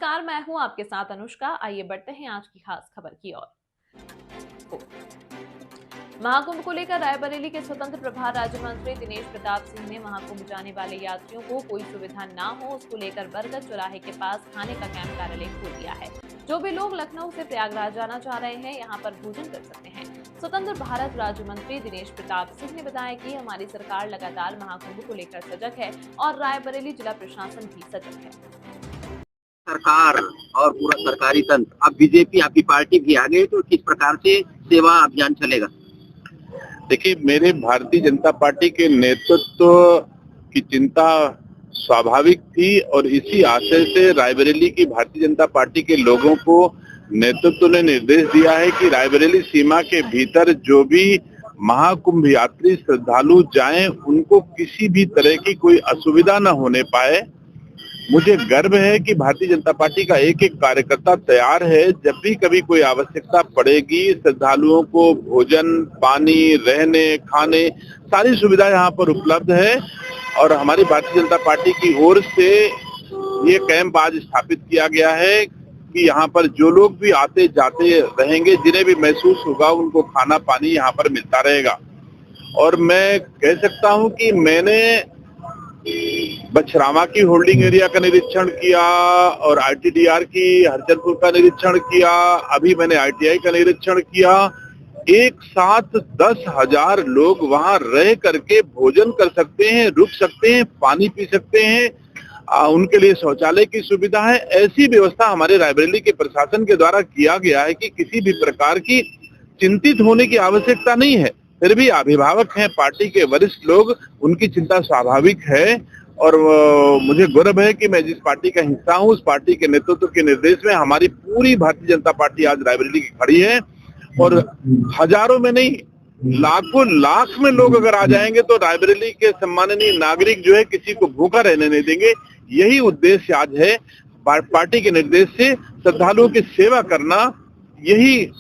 नमस्कार, मैं हूं आपके साथ अनुष्का। आइए बढ़ते हैं आज की खास खबर की ओर। महाकुंभ को लेकर रायबरेली के स्वतंत्र प्रभार राज्य मंत्री दिनेश प्रताप सिंह ने महाकुंभ जाने वाले यात्रियों को कोई सुविधा ना हो उसको लेकर बरगद चौराहे के पास खाने का कैंप कार्यालय खोल दिया है। जो भी लोग लखनऊ से प्रयागराज जाना चाह रहे हैं यहाँ पर भोजन कर सकते हैं। स्वतंत्र भारत राज्य मंत्री दिनेश प्रताप सिंह ने बताया कि हमारी सरकार लगातार महाकुंभ को लेकर सजग है और रायबरेली जिला प्रशासन भी सजग है। सरकार और पूरा सरकारी तंत्र, अब बीजेपी आपकी पार्टी भी आ गई, तो किस प्रकार से सेवा अभियान चलेगा? देखिए, मेरे भारतीय जनता पार्टी के नेतृत्व की चिंता स्वाभाविक थी और इसी आशय से रायबरेली की भारतीय जनता पार्टी के लोगों को नेतृत्व ने निर्देश दिया है कि रायबरेली सीमा के भीतर जो भी महाकुंभ यात्री श्रद्धालु जाएं, उनको किसी भी तरह की कोई असुविधा न होने पाए। मुझे गर्व है कि भारतीय जनता पार्टी का एक एक कार्यकर्ता तैयार है, जब भी कभी कोई आवश्यकता पड़ेगी श्रद्धालुओं को भोजन, पानी, रहने, खाने सारी सुविधा यहाँ पर उपलब्ध है। और हमारी भारतीय जनता पार्टी की ओर से ये कैंप आज स्थापित किया गया है कि यहाँ पर जो लोग भी आते जाते रहेंगे, जिन्हें भी महसूस होगा, उनको खाना पानी यहाँ पर मिलता रहेगा। और मैं कह सकता हूँ कि मैंने बछरावा की होल्डिंग एरिया का निरीक्षण किया और आईटीडीआर की हरचंदपुर का निरीक्षण किया, अभी मैंने आईटीआई का निरीक्षण किया। एक साथ 10,000 लोग वहां रह करके भोजन कर सकते हैं, रुक सकते हैं, पानी पी सकते हैं, उनके लिए शौचालय की सुविधा है। ऐसी व्यवस्था हमारे रायबरेली के प्रशासन के द्वारा किया गया है कि किसी भी प्रकार की चिंतित होने की आवश्यकता नहीं है। फिर भी अभिभावक हैं पार्टी के वरिष्ठ लोग, उनकी चिंता स्वाभाविक है और मुझे गर्व है कि मैं जिस पार्टी का हिस्सा हूं, उस पार्टी के नेतृत्व के निर्देश में हमारी पूरी भारतीय जनता पार्टी आज रायबरेली की खड़ी है। और हजारों में नहीं, लाखों लाख में लोग अगर आ जाएंगे तो रायबरेली के सम्माननीय नागरिक जो है किसी को भूखा रहने नहीं देंगे। यही उद्देश्य आज है पार्टी के निर्देश से श्रद्धालुओं की सेवा करना, यही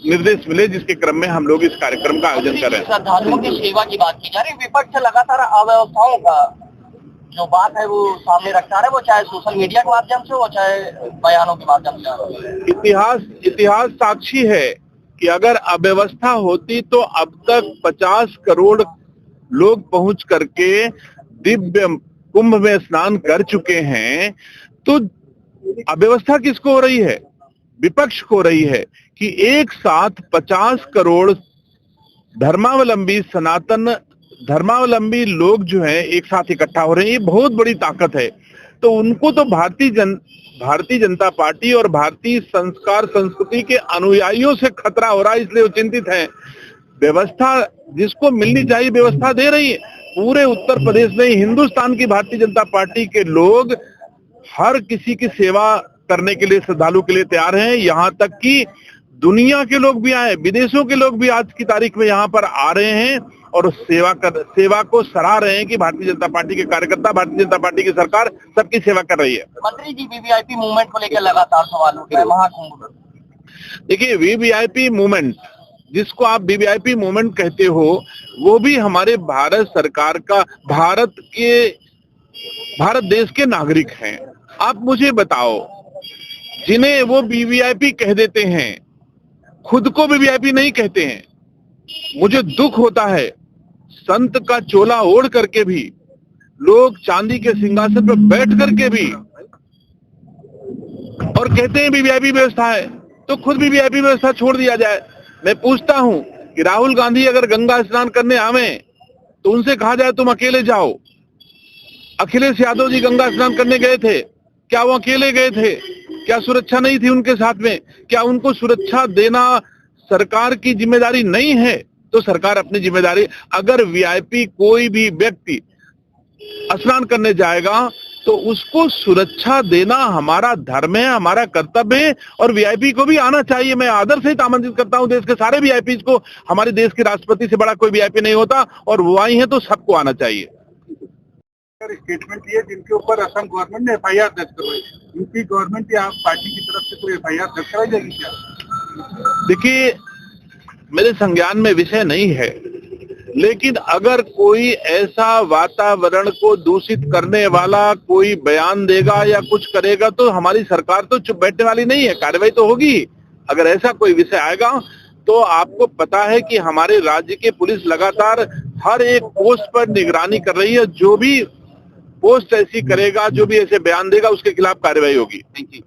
निर्देश मिले जिसके क्रम में हम लोग इस कार्यक्रम का आयोजन कर रहे हैं। श्रद्धालुओं की सेवा की बात की जा रही है, विपक्ष लगातार अव्यवस्थाओं का जो बात है वो सामने रखता है, वो चाहे सोशल मीडिया के माध्यम से हो चाहे बयानों के माध्यम से। इतिहास साक्षी है कि अगर अव्यवस्था होती तो अब तक 50 करोड़ लोग पहुंच करके दिव्य कुंभ में स्नान कर चुके हैं। तो अव्यवस्था किसको हो रही है? विपक्ष को रही है कि एक साथ 50 करोड़ धर्मावलंबी, सनातन धर्मावलंबी लोग जो हैं एक साथ इकट्ठा हो रहे हैं। ये बहुत बड़ी ताकत है। तो उनको तो भारतीय जनता पार्टी और भारतीय संस्कार संस्कृति के अनुयायियों से खतरा हो रहा है, इसलिए वो चिंतित हैं। व्यवस्था जिसको मिलनी चाहिए व्यवस्था दे रही है। पूरे उत्तर प्रदेश में हिंदुस्तान की भारतीय जनता पार्टी के लोग हर किसी की सेवा करने के लिए, श्रद्धालु के लिए तैयार हैं। यहाँ तक कि दुनिया के लोग भी आए, विदेशों के लोग भी आज की तारीख में यहाँ पर आ रहे हैं और सेवा को सराह रहे हैं कि भारतीय जनता पार्टी के कार्यकर्ता, भारतीय जनता पार्टी की सरकार सबकी सेवा कर रही है। मंत्री जी, वीवीआईपी मूवमेंट को लेकर लगातार सवाल उठ रहे हैं महाकुंभ। देखिए, वीवीआईपी मूवमेंट, जिसको आप वीवीआईपी मूवमेंट कहते हो, वो भी हमारे भारत सरकार का, भारत देश के नागरिक हैं। आप मुझे बताओ, जिन्हें वो वीवीआईपी कह देते हैं, खुद को वीवीआईपी नहीं कहते हैं। मुझे दुख होता है, संत का चोला ओढ़ करके भी लोग चांदी के सिंहासन पर बैठ करके भी और कहते हैं वीवीआईपी व्यवस्था है, तो खुद वीवीआईपी व्यवस्था छोड़ दिया जाए। मैं पूछता हूं कि राहुल गांधी अगर गंगा स्नान करने आवे तो उनसे कहा जाए तुम अकेले जाओ। अखिलेश यादव जी गंगा स्नान करने गए थे, क्या वो अकेले गए थे? क्या सुरक्षा नहीं थी उनके साथ में? क्या उनको सुरक्षा देना सरकार की जिम्मेदारी नहीं है? तो सरकार अपनी जिम्मेदारी, अगर वीआईपी कोई भी व्यक्ति स्नान करने जाएगा तो उसको सुरक्षा देना हमारा धर्म है, हमारा कर्तव्य है और वीआईपी को भी आना चाहिए। मैं आदर से आमंत्रित करता हूं देश के सारे वीआईपी को। हमारे देश के राष्ट्रपति से बड़ा कोई वीआईपी नहीं होता और वो आई है तो सबको आना चाहिए। स्टेटमेंट दिए जिनके ऊपर असम गवर्नमेंट ने एफआईआर दर्ज करवाई, यूपी गवर्नमेंट या पार्टी की तरफ से कोई एफआईआर दर्ज कराई जाएगी क्या? देखिए, मेरे संज्ञान में विषय नहीं है लेकिन अगर कोई ऐसा वातावरण को दूषित करने वाला कोई बयान देगा या कुछ करेगा तो हमारी सरकार तो चुप बैठने वाली नहीं है, कार्रवाई तो होगी। अगर ऐसा कोई विषय आएगा तो आपको पता है कि हमारे राज्य की पुलिस लगातार हर एक पोस्ट पर निगरानी कर रही है। जो भी पोस्ट ऐसी करेगा, जो भी ऐसे बयान देगा, उसके खिलाफ कार्रवाई होगी। Thank you.